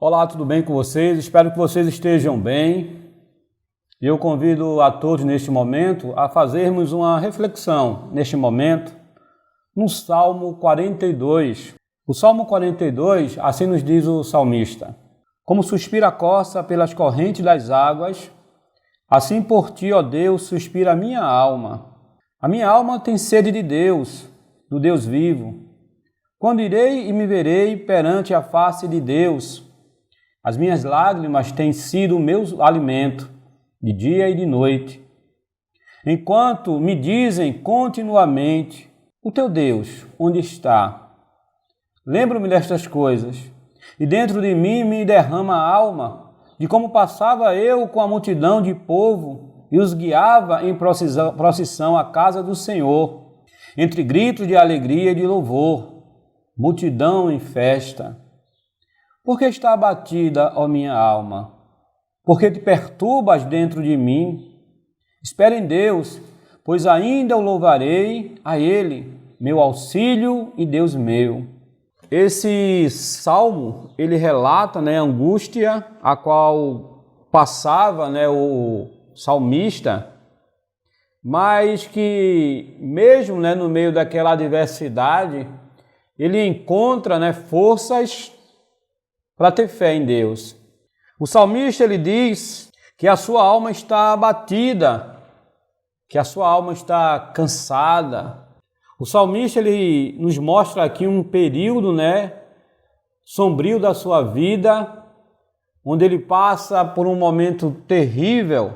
Olá, tudo bem com vocês? Espero que vocês estejam bem. Eu convido a todos neste momento a fazermos uma reflexão, neste momento, no Salmo 42. O Salmo 42, assim nos diz o salmista: Como suspira a corça pelas correntes das águas, assim por ti, ó Deus, suspira a minha alma. A minha alma tem sede de Deus, do Deus vivo. Quando irei e me verei perante a face de Deus? As minhas lágrimas têm sido o meu alimento, de dia e de noite. Enquanto me dizem continuamente: o teu Deus, onde está? Lembro-me destas coisas, e dentro de mim me derrama a alma, de como passava eu com a multidão de povo e os guiava em procissão à casa do Senhor, entre gritos de alegria e de louvor, multidão em festa. Por que está abatida, ó minha alma? Por que te perturbas dentro de mim? Espera em Deus, pois ainda o louvarei a Ele, meu auxílio e Deus meu. Esse salmo, ele relata, a angústia a qual passava, o salmista, mas que mesmo, no meio daquela adversidade, ele encontra, forças para ter fé em Deus. O salmista, ele diz que a sua alma está abatida, que a sua alma está cansada. O salmista, ele nos mostra aqui um período, sombrio da sua vida, onde ele passa por um momento terrível.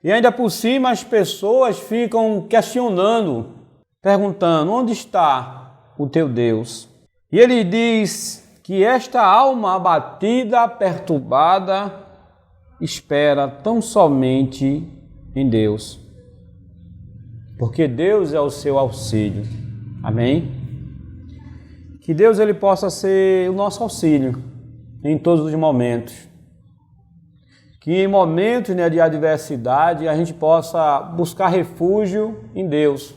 E ainda por cima as pessoas ficam questionando, perguntando: onde está o teu Deus? E ele diz que esta alma abatida, perturbada, espera tão somente em Deus, porque Deus é o seu auxílio. Amém? Que Deus ele possa ser o nosso auxílio em todos os momentos. Que em momentos de adversidade a gente possa buscar refúgio em Deus.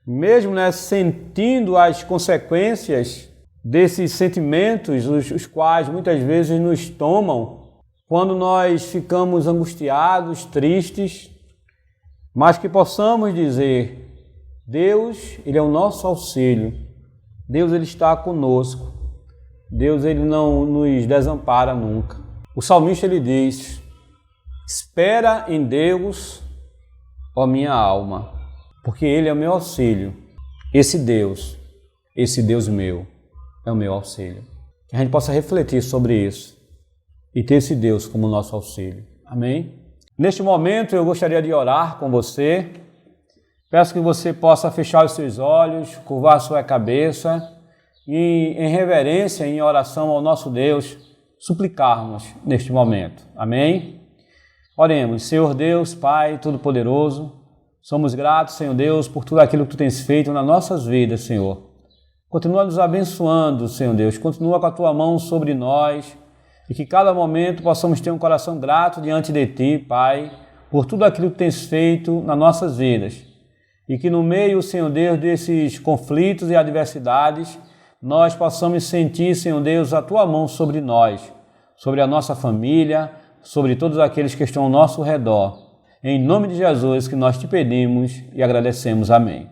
Mesmo sentindo as consequências desses sentimentos, os quais muitas vezes nos tomam quando nós ficamos angustiados, tristes, mas que possamos dizer: Deus, Ele é o nosso auxílio, Deus, Ele está conosco, Deus, Ele não nos desampara nunca. O salmista, ele diz: espera em Deus, ó minha alma, porque Ele é o meu auxílio. Esse Deus meu, é o meu auxílio. Que a gente possa refletir sobre isso e ter esse Deus como nosso auxílio. Amém? Neste momento eu gostaria de orar com você. Peço que você possa fechar os seus olhos, curvar a sua cabeça e em reverência, em oração ao nosso Deus, suplicarmos neste momento. Amém? Oremos. Senhor Deus, Pai Todo-Poderoso, somos gratos, Senhor Deus, por tudo aquilo que Tu tens feito nas nossas vidas, Senhor. Continua nos abençoando, Senhor Deus. Continua com a Tua mão sobre nós e que cada momento possamos ter um coração grato diante de Ti, Pai, por tudo aquilo que Tens feito nas nossas vidas. E que no meio, Senhor Deus, desses conflitos e adversidades, nós possamos sentir, Senhor Deus, a Tua mão sobre nós, sobre a nossa família, sobre todos aqueles que estão ao nosso redor. Em nome de Jesus que nós Te pedimos e agradecemos. Amém.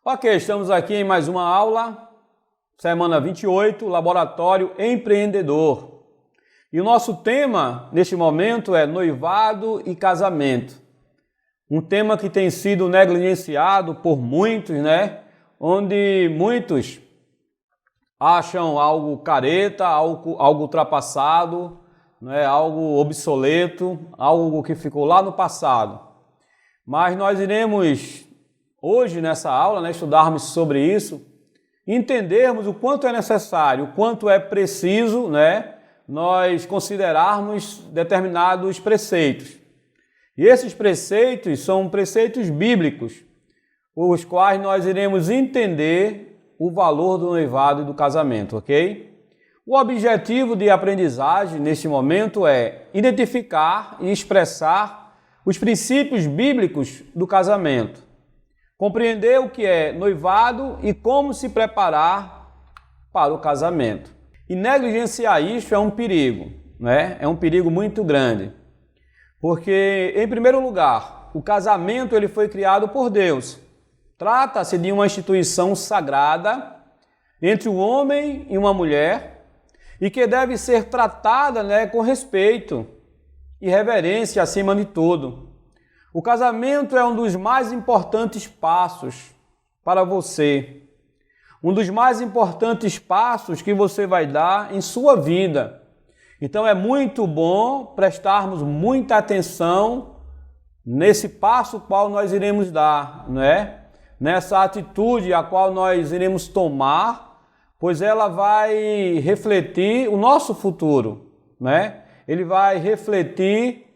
Ok, estamos aqui em mais uma aula, semana 28, Laboratório Empreendedor. E o nosso tema neste momento é noivado e casamento. Um tema que tem sido negligenciado por muitos, onde muitos acham algo careta, algo ultrapassado, algo obsoleto, algo que ficou lá no passado. Mas nós iremos hoje, nessa aula, estudarmos sobre isso, entendermos o quanto é necessário, o quanto é preciso, nós considerarmos determinados preceitos. E esses preceitos são preceitos bíblicos, os quais nós iremos entender o valor do noivado e do casamento, ok? O objetivo de aprendizagem neste momento é identificar e expressar os princípios bíblicos do casamento, compreender o que é noivado e como se preparar para o casamento. E negligenciar isso é um perigo, né? É um perigo muito grande. Porque, em primeiro lugar, o casamento ele foi criado por Deus. Trata-se de uma instituição sagrada entre um homem e uma mulher e que deve ser tratada, né, com respeito e reverência acima de tudo. O casamento é um dos mais importantes passos para você. Um dos mais importantes passos que você vai dar em sua vida. Então é muito bom prestarmos muita atenção nesse passo qual nós iremos dar, né? Nessa atitude a qual nós iremos tomar, pois ela vai refletir o nosso futuro, né? Ele vai refletir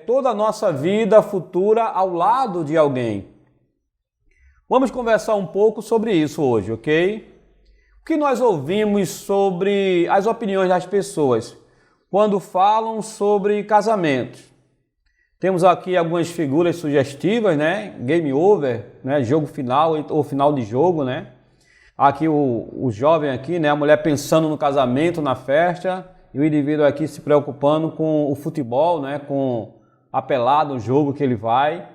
toda a nossa vida futura ao lado de alguém. Vamos conversar um pouco sobre isso hoje, ok? O que nós ouvimos sobre as opiniões das pessoas quando falam sobre casamentos? Temos aqui algumas figuras sugestivas, né? Game over, né? Jogo final ou final de jogo, né? Aqui o jovem aqui, né? A mulher pensando no casamento, na festa, e o indivíduo aqui se preocupando com o futebol, né? Com a pelada, o jogo que ele vai.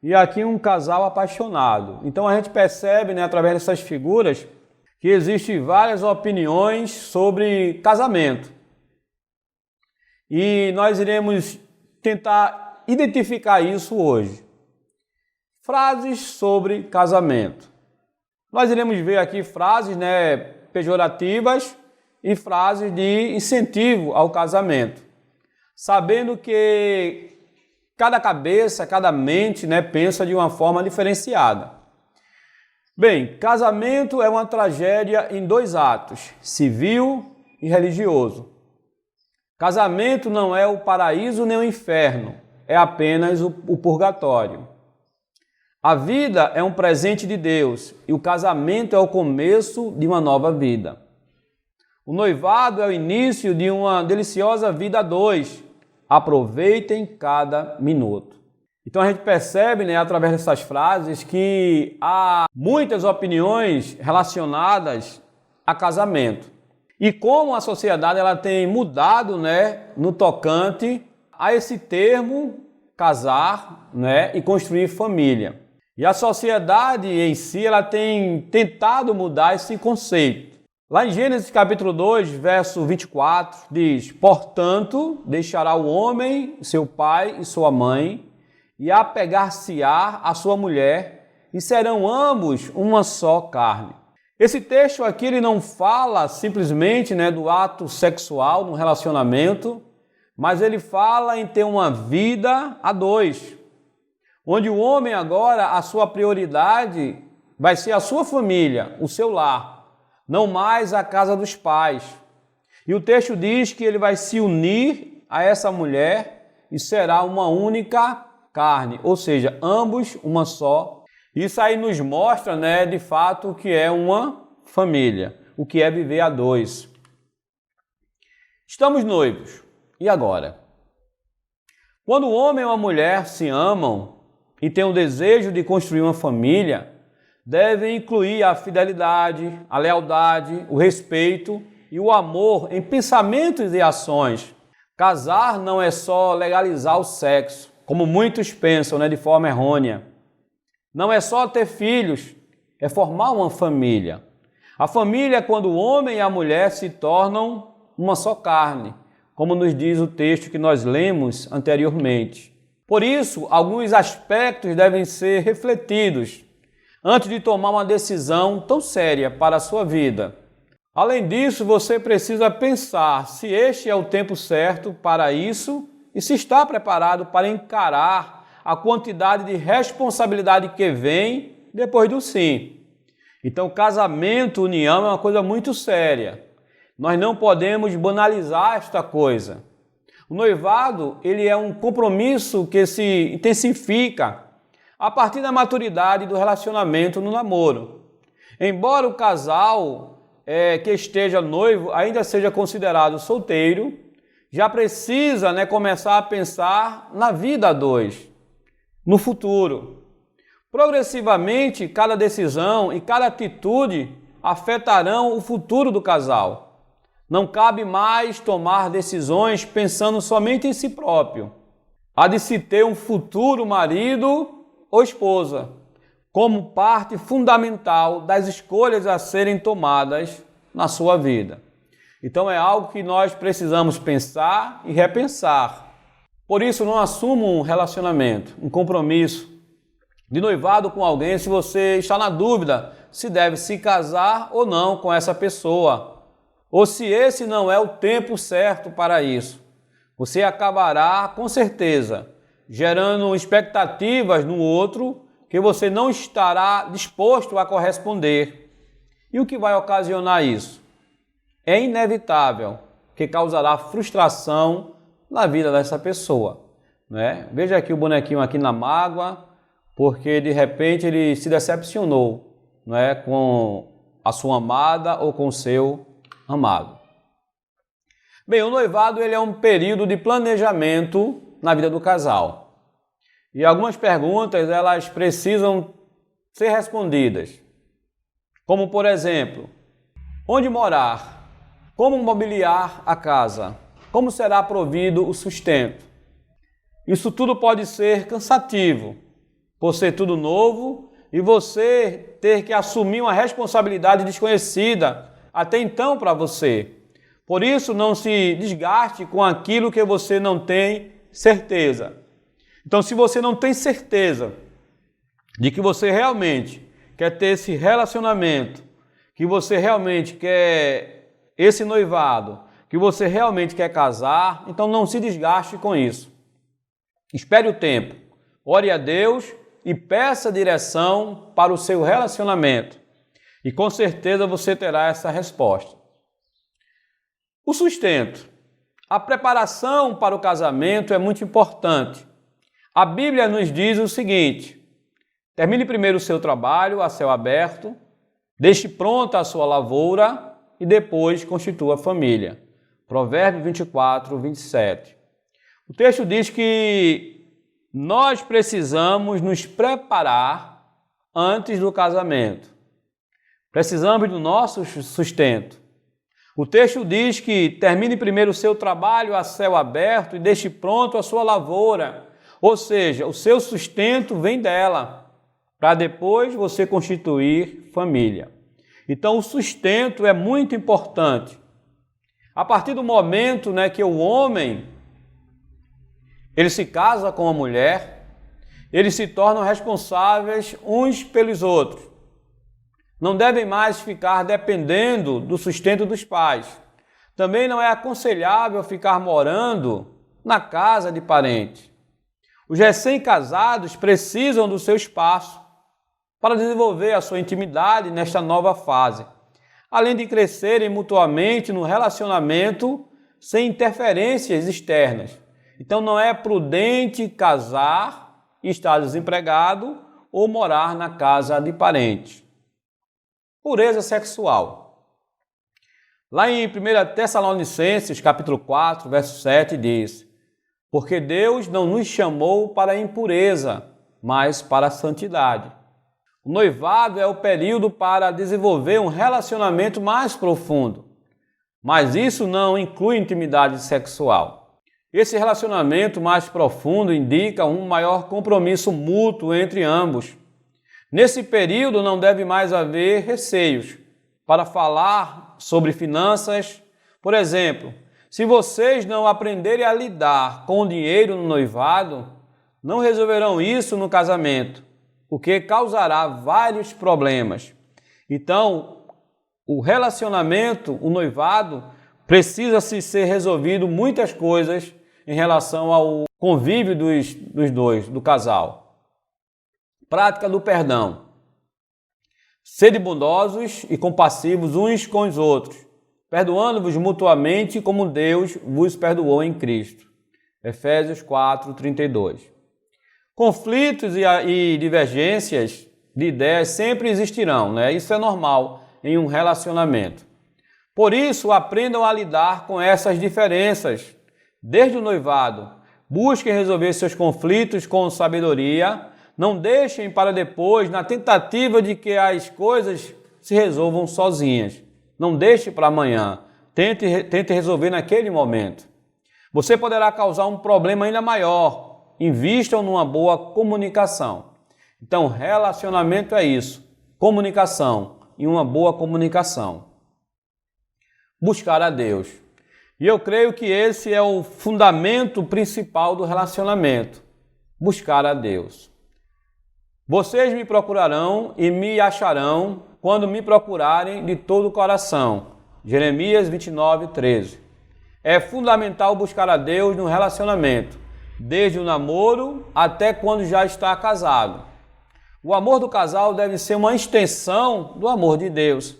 E aqui um casal apaixonado. Então a gente percebe, né, através dessas figuras, que existem várias opiniões sobre casamento. E nós iremos tentar identificar isso hoje. Frases sobre casamento. Nós iremos ver aqui frases, né, pejorativas e frases de incentivo ao casamento. Sabendo que cada cabeça, cada mente, né, pensa de uma forma diferenciada. Bem, casamento é uma tragédia em dois atos, civil e religioso. Casamento não é o paraíso nem o inferno, é apenas o purgatório. A vida é um presente de Deus e o casamento é o começo de uma nova vida. O noivado é o início de uma deliciosa vida a dois. Aproveitem cada minuto. Então a gente percebe, né, através dessas frases que há muitas opiniões relacionadas a casamento. E como a sociedade ela tem mudado, né, no tocante a esse termo casar, né, e construir família. E a sociedade em si ela tem tentado mudar esse conceito. Lá em Gênesis capítulo 2, verso 24, diz: portanto, deixará o homem, seu pai e sua mãe, e apegar-se-á à sua mulher, e serão ambos uma só carne. Esse texto aqui ele não fala simplesmente, né, do ato sexual no relacionamento, mas ele fala em ter uma vida a dois, onde o homem agora, a sua prioridade vai ser a sua família, o seu lar, não mais a casa dos pais. E o texto diz que ele vai se unir a essa mulher e será uma única carne, ou seja, ambos uma só. Isso aí nos mostra, né, de fato, o que é uma família, o que é viver a dois. Estamos noivos. E agora? Quando o homem e a mulher se amam e têm o desejo de construir uma família, devem incluir a fidelidade, a lealdade, o respeito e o amor em pensamentos e ações. Casar não é só legalizar o sexo, como muitos pensam, né, de forma errônea. Não é só ter filhos, é formar uma família. A família é quando o homem e a mulher se tornam uma só carne, como nos diz o texto que nós lemos anteriormente. Por isso, alguns aspectos devem ser refletidos antes de tomar uma decisão tão séria para a sua vida. Além disso, você precisa pensar se este é o tempo certo para isso e se está preparado para encarar a quantidade de responsabilidade que vem depois do sim. Então, casamento, união é uma coisa muito séria. Nós não podemos banalizar esta coisa. O noivado, ele é um compromisso que se intensifica a partir da maturidade do relacionamento no namoro. Embora o casal que esteja noivo ainda seja considerado solteiro, já precisa, né, começar a pensar na vida a dois, no futuro. Progressivamente, cada decisão e cada atitude afetarão o futuro do casal. Não cabe mais tomar decisões pensando somente em si próprio. Há de se ter um futuro marido ou esposa como parte fundamental das escolhas a serem tomadas na sua vida. Então é algo que nós precisamos pensar e repensar. Por isso, não assuma um relacionamento, um compromisso de noivado com alguém se você está na dúvida se deve se casar ou não com essa pessoa, ou se esse não é o tempo certo para isso. Você acabará, com certeza, gerando expectativas no outro que você não estará disposto a corresponder. E o que vai ocasionar isso? É inevitável que causará frustração na vida dessa pessoa, né? Veja aqui o bonequinho aqui na mágoa, porque de repente ele se decepcionou, né, com a sua amada ou com o seu amado. Bem, o noivado ele é um período de planejamento na vida do casal. E algumas perguntas elas precisam ser respondidas. Como, por exemplo, onde morar? Como mobiliar a casa? Como será provido o sustento? Isso tudo pode ser cansativo, por ser tudo novo e você ter que assumir uma responsabilidade desconhecida até então para você. Por isso, não se desgaste com aquilo que você não tem certeza. Então, se você não tem certeza de que você realmente quer ter esse relacionamento, que você realmente quer esse noivado, que você realmente quer casar, então não se desgaste com isso. Espere o tempo, ore a Deus e peça direção para o seu relacionamento. E com certeza você terá essa resposta. O sustento. A preparação para o casamento é muito importante. A Bíblia nos diz o seguinte: termine primeiro o seu trabalho a céu aberto, deixe pronta a sua lavoura e depois constitua a família. Provérbios 24, 27. O texto diz que nós precisamos nos preparar antes do casamento. Precisamos do nosso sustento. O texto diz que termine primeiro o seu trabalho a céu aberto e deixe pronto a sua lavoura. Ou seja, o seu sustento vem dela, para depois você constituir família. Então o sustento é muito importante. A partir do momento, né, que o homem ele se casa com a mulher, eles se tornam responsáveis uns pelos outros. Não devem mais ficar dependendo do sustento dos pais. Também não é aconselhável ficar morando na casa de parentes. Os recém-casados precisam do seu espaço para desenvolver a sua intimidade nesta nova fase, além de crescerem mutuamente no relacionamento sem interferências externas. Então não é prudente casar e estar desempregado ou morar na casa de parentes. Pureza sexual. Lá em 1 Tessalonicenses, capítulo 4, verso 7, diz: porque Deus não nos chamou para a impureza, mas para a santidade. O noivado é o período para desenvolver um relacionamento mais profundo, mas isso não inclui intimidade sexual. Esse relacionamento mais profundo indica um maior compromisso mútuo entre ambos. Nesse período não deve mais haver receios para falar sobre finanças. Por exemplo, se vocês não aprenderem a lidar com o dinheiro no noivado, não resolverão isso no casamento, o que causará vários problemas. Então, o relacionamento, o noivado, precisa ser resolvido muitas coisas em relação ao convívio dos dois, do casal. Prática do perdão. Sede bondosos e compassivos uns com os outros, perdoando-vos mutuamente como Deus vos perdoou em Cristo. Efésios 4, 32. Conflitos e divergências de ideias sempre existirão, né? Isso é normal em um relacionamento. Por isso, aprendam a lidar com essas diferenças. Desde o noivado, busquem resolver seus conflitos com sabedoria. Não deixem para depois, na tentativa de que as coisas se resolvam sozinhas. Não deixe para amanhã. Tente resolver naquele momento. Você poderá causar um problema ainda maior. Invistam numa boa comunicação. Então, relacionamento é isso. Comunicação e uma boa comunicação. Buscar a Deus. E eu creio que esse é o fundamento principal do relacionamento. Buscar a Deus. Vocês me procurarão e me acharão quando me procurarem de todo o coração. Jeremias 29, 13. É fundamental buscar a Deus no relacionamento, desde o namoro até quando já está casado. O amor do casal deve ser uma extensão do amor de Deus.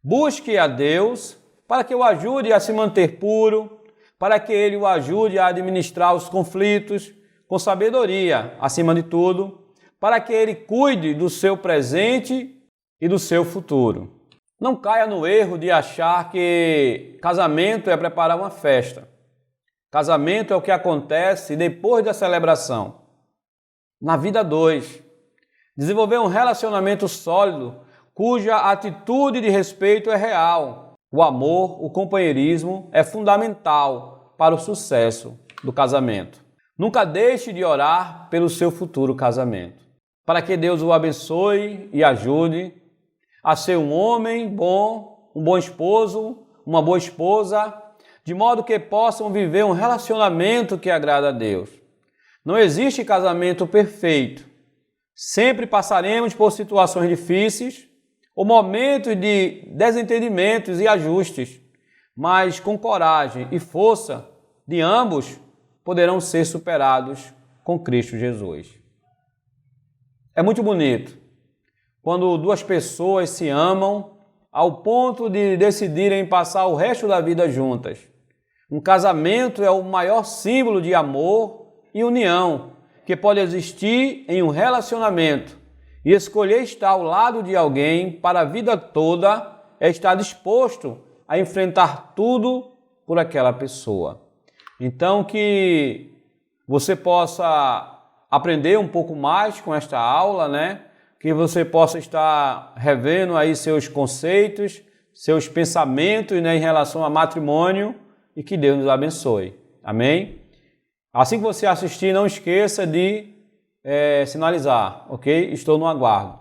Busque a Deus para que o ajude a se manter puro, para que Ele o ajude a administrar os conflitos com sabedoria, acima de tudo, para que Ele cuide do seu presente e do seu futuro. Não caia no erro de achar que casamento é preparar uma festa. Casamento é o que acontece depois da celebração. Na vida a dois. Desenvolver um relacionamento sólido, cuja atitude de respeito é real. O amor, o companheirismo é fundamental para o sucesso do casamento. Nunca deixe de orar pelo seu futuro casamento, para que Deus o abençoe e ajude a ser um homem bom, um bom esposo, uma boa esposa, de modo que possam viver um relacionamento que agrada a Deus. Não existe casamento perfeito. Sempre passaremos por situações difíceis ou momentos de desentendimentos e ajustes, mas com coragem e força de ambos poderão ser superados com Cristo Jesus. É muito bonito quando duas pessoas se amam ao ponto de decidirem passar o resto da vida juntas. Um casamento é o maior símbolo de amor e união que pode existir em um relacionamento. E escolher estar ao lado de alguém para a vida toda é estar disposto a enfrentar tudo por aquela pessoa. Então, que você possa aprender um pouco mais com esta aula, né? Que você possa estar revendo aí seus conceitos, seus pensamentos, né, em relação a matrimônio, e que Deus nos abençoe. Amém? Assim que você assistir, não esqueça de sinalizar, ok? Estou no aguardo.